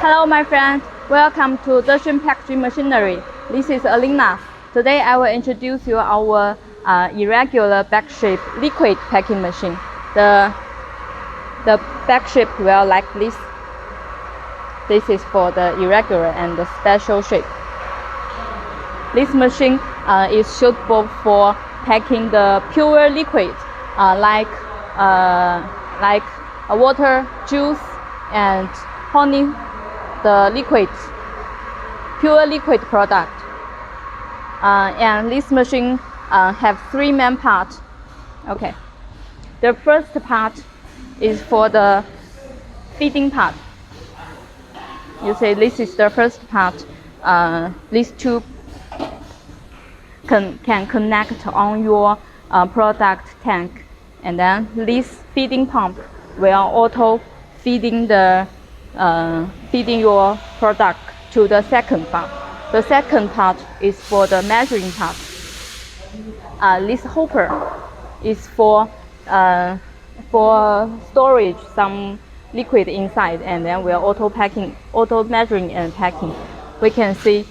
Hello my friend, welcome to Dushin Packaging Machinery. This is Alina. Today I will introduce you our irregular bag shape liquid packing machine. The bag shape will like this. This is for the irregular and the special shape. This machine is suitable for packing the pure liquid like water, juice, and honey. The liquid, pure liquid product. And this machine have three main parts. Okay, the first part is for the feeding part. You see, this is the first part. These two can connect on your product tank, and then this feeding pump will auto feeding your product to the second part. The second part is for the measuring part. This hopper is for storage some liquid inside, and then we're auto measuring and packing. We can see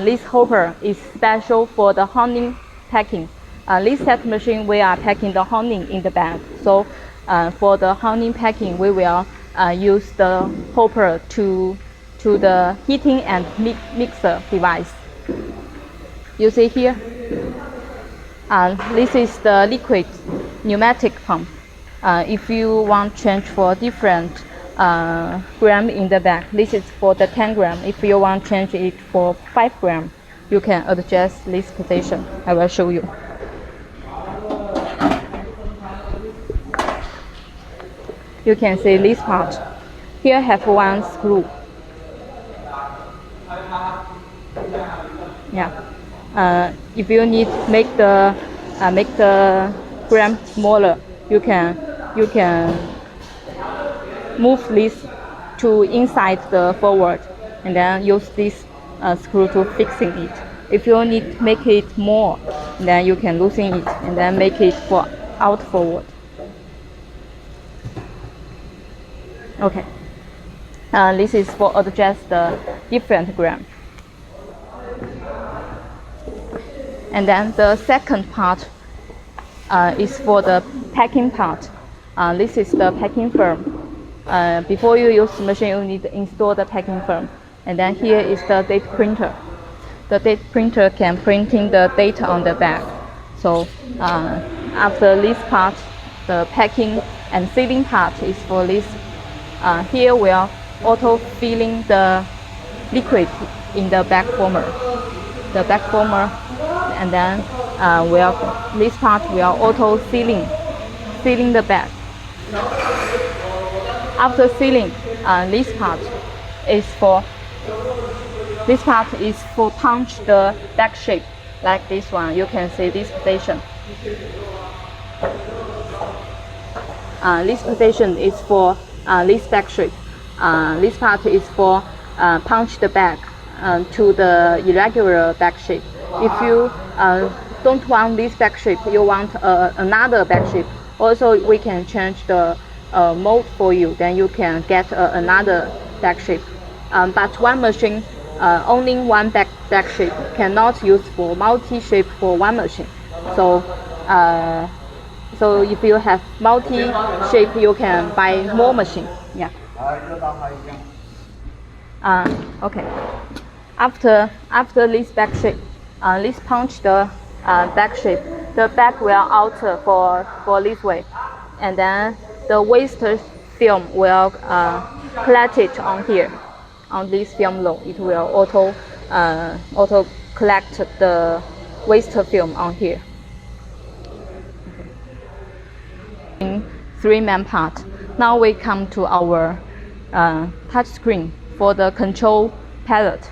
this hopper is special for the honey packing. This set machine we are packing the honey in the bag. So for the honey packing, we will use the hopper to the heating and mixer device. You see here, this is the liquid pneumatic pump. If you want change for different gram in the bag, this is for the 10 gram. If you want change it for 5 gram, you can adjust this position. I will show you. You can see this part. Here have one screw. Yeah. If you need make the gram smaller, you can move this to inside the forward, and then use this screw to fixing it. If you need make it more, then you can loosen it and then make it for out forward. Okay. This is for adjust the different gram. And then the second part is for the packing part. This is the packing firm. Before you use the machine, you need to install the packing firm. And then here is the date printer. The date printer can printing the data on the bag. So after this part, the packing and sealing part is for this. Here we are auto filling the liquid in the bag former. The bag former, and then this part we are auto sealing the bag. After sealing, this part is for punch the bag shape like this one. You can see this position. This position is for this bag shape. This part is for punch the bag to the irregular bag shape. If you don't want this bag shape, you want another bag shape, also we can change the mold for you. Then you can get another bag shape. But one machine, only one bag shape, cannot use for multi-shape for one machine. So if you have multi-shape, you can buy more machine. Yeah. Okay. After this bag shape, this punch the bag shape. The bag will alter for this way, and then the waste film will collect it on here, on this film load. It will auto collect the waste film on here. Three main parts. Now we come to our touch screen for the control palette.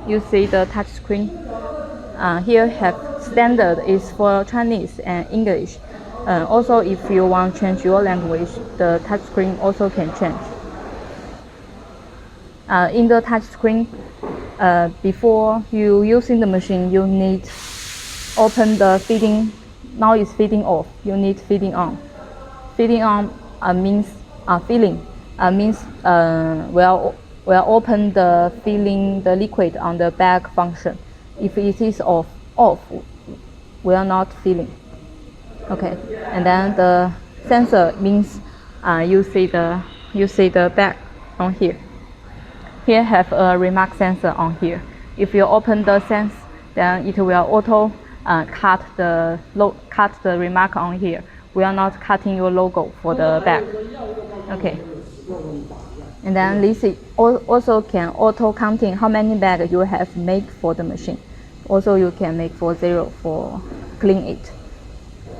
You see the touch screen. Here have standard is for Chinese and English. Also, if you want to change your language, the touch screen also can change. In the touch screen, before you using the machine, you need open the feeding. Now it's feeding off. You need feeding on. Feeding on means filling. means will open the filling the liquid on the bag function. If it is off, will not filling. Okay, and then the sensor means you see the bag on here. Here have a remark sensor on here. If you open the sense, then it will auto cut the remark on here. We are not cutting your logo for the bag. Okay. And then this also can auto counting how many bags you have made for the machine. Also you can make for 0 for clean it.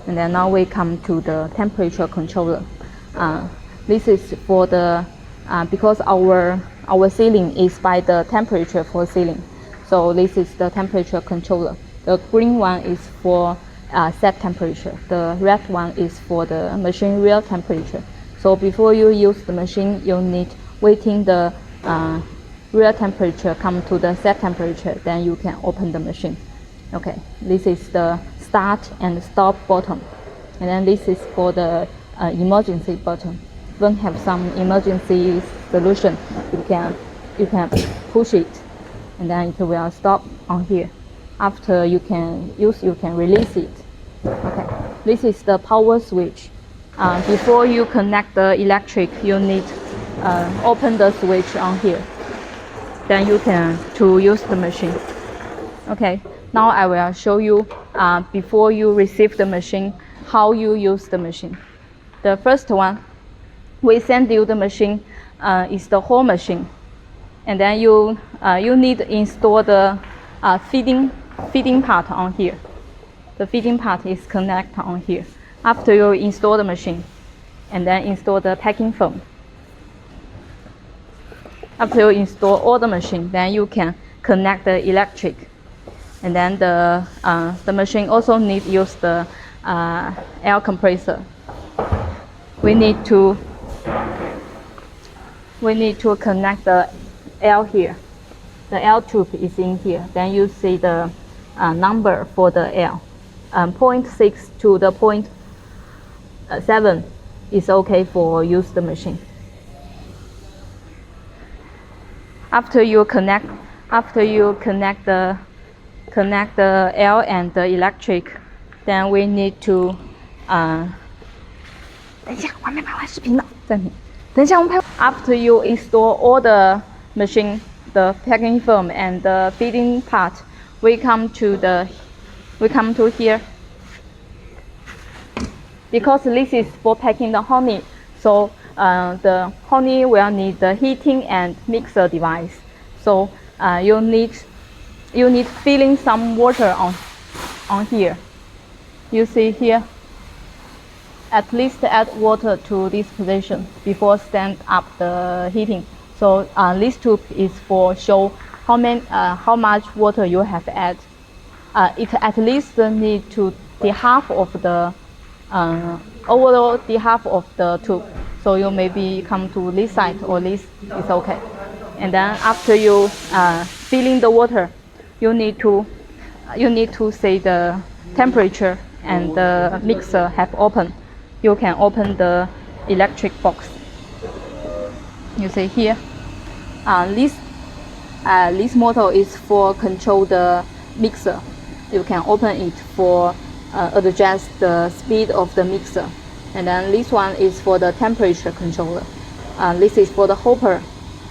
And then now we come to the temperature controller. This is for the because our sealing is by the temperature for sealing. So this is the temperature controller. The green one is for set temperature. The red one is for the machine real temperature. So before you use the machine, you need waiting the real temperature come to the set temperature, then you can open the machine. Okay, this is the start and stop button. And then this is for the emergency button. When have some emergency solution, you can push it, and then it will stop on here. After you can use, you can release it. Okay, this is the power switch. Before you connect the electric, you need open the switch on here. Then you can to use the machine. Okay, now I will show you before you receive the machine, how you use the machine. The first one, we send you the machine is the whole machine, and then you need to install the feeding part on here. The feeding part is connected on here. After you install the machine, and then install the packing foam. After you install all the machine, then you can connect the electric, and then the machine also need to use the air compressor. We need to connect the air here. The air tube is in here. Then you see the number for the air. 0.6 to the 0.7 is okay for use the machine. After you connect the air and the electric, then we need to 等一下，我还没拍完视频呢，暂停。等一下，我们拍。After you install all the machine, the packing foam and the feeding part, we come to here. Because this is for packing the honey, so the honey will need the heating and mixer device. So you need filling some water on here. You see here. At least add water to this position before stand up the heating. So this tube is for show how much water you have add. It at least need to the half of the overall the half of the tube. So you maybe come to this side or this is okay. And then after you filling the water, you need to see the temperature and the mixer have open. You can open the electric box. You see here, this model is for control the mixer. You can open it for adjust the speed of the mixer. And then this one is for the temperature controller. This is for the hopper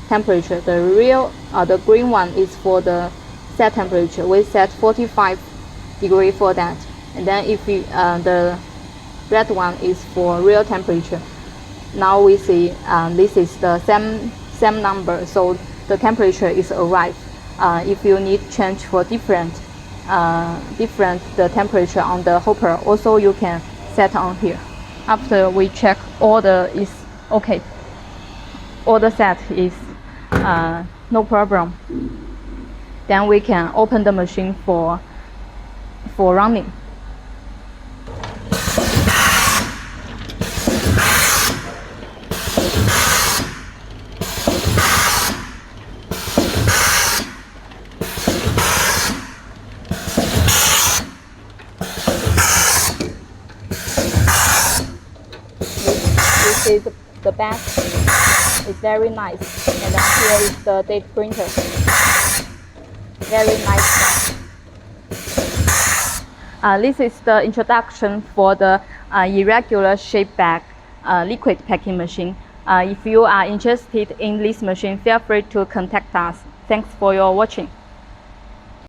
temperature. The green one is for the set temperature. We set 45 degrees for that. And then if the red one is for real temperature. Now we see this is the same number, so the temperature is arrived. If you need change for different the temperature on the hopper, also you can set on here. After we check all the is okay, all the set is no problem. Then we can open the machine for running. This is the back. It's very nice. And then here is the date printer. Very nice one. This is the introduction for the irregular shape bag liquid packing machine. If you are interested in this machine, feel free to contact us. Thanks for your watching.